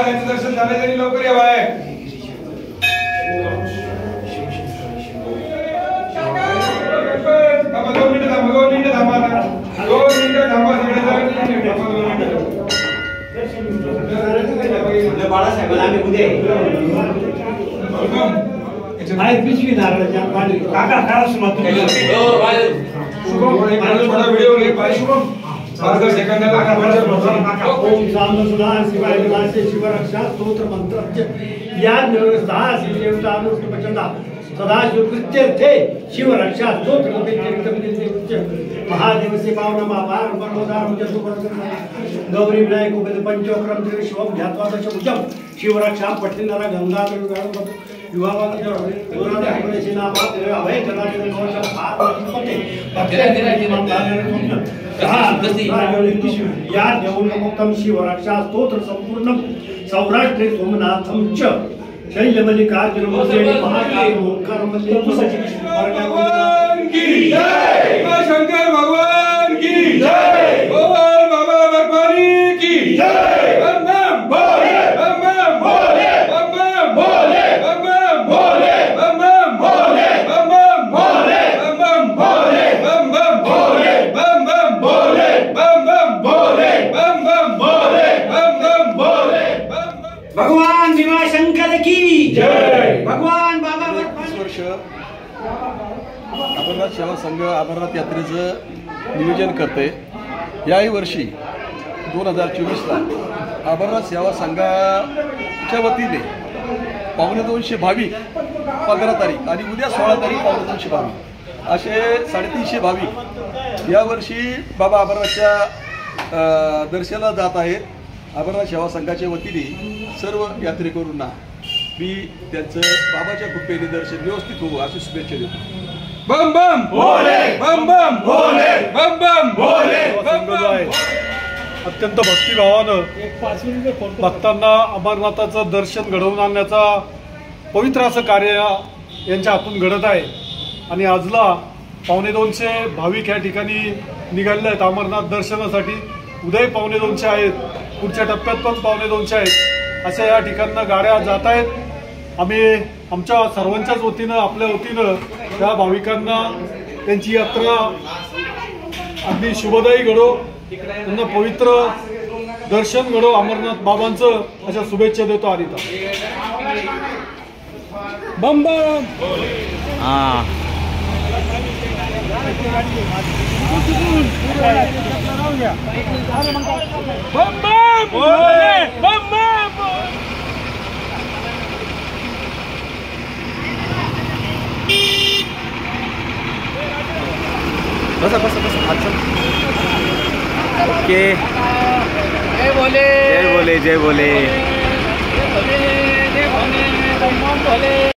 महाराजांचे दर्शन झाले तरी लवकर या बाहेर. दोन मिनिटं थांबा बाळासाहेबांना आम्ही उद्या पिशवी नारळाच्या काका काय सुरुवात व्हिडिओ घे पाहिजे शुभम ओम साम सुधा शिवाय विलासे शिवरक्षा स्तोत्र मंत्र याद सदा शिवदेवता अनुष्ठुपचंदा सदा शिवकृत्यर्थे शिवरक्षा स्तोत्र महादेव से पावन महाभार परमोदार गौरी विनायक उपेद पंचक्रम शिवम ध्यात्वा दशभुजम शिवरक्षा पठिनरा गंगा शिवरक्षा स्तोत्र संपूर्ण सौराष्ट्रे सोमनाथम च शैलमल्लिकार्जुन महाकाल शंकर भगवान की जय. बोल बाबा बर्फानी की जय. बम बम भोले बम बम भोले बम बम भोले बम बम भोले बम बम भोले बम बम भोले बम बम भोले बम बम भोले बम बम भोले बम बम भोले बम बम भोले बम बम भोले भगवान भीमाशंकर की जय. भगवान बाबा बर्फानी. अमरनाथ सेवा संघ अमरनाथ यात्रेचं नियोजन करते. याही वर्षी 2024ला अमरनाथ सेवा संघाच्या वतीने 250 भाविक 15 तारीख आणि उद्या 16 तारीख 250 भाविक असे 350 भाविक यावर्षी बाबा अमरनाथच्या दर्शनाला जात आहेत. अमरनाथ सेवा संघाच्या वतीने सर्व यात्रेकरूंना मी त्यांचं बाबाच्या कृपेने दर्शन व्यवस्थित होऊ अशी शुभेच्छा देतो. बम बम भोले बम बम भोले बम बम भोले बम बम. अत्यंत भक्तिभावानं भक्तांना अमरनाथाचं दर्शन घडवून आणण्याचा पवित्र असं कार्य यांच्या हातून घडत आहे. आणि आजला 250 भाविक या ठिकाणी निघालेले आहेत अमरनाथ दर्शनासाठी. उद्याही 250 आहेत, पुढच्या टप्प्यात पण 250 आहेत. अशा या ठिकाणं गाड्या जात आहेत. आम्ही आमच्या सर्वांच्याच वतीनं आपल्या वतीनं त्या भाविकांना त्यांची यात्रा अगदी शुभदायी घडो, त्यांना पवित्र दर्शन घडो अमरनाथ बाबांचं अशा शुभेच्छा देतो. आरिता बम बम. बम बम भोले बम बम. बस ओके. जय बोले जय बोले जय बोले. जय भोले जय भोले बम बम भोले.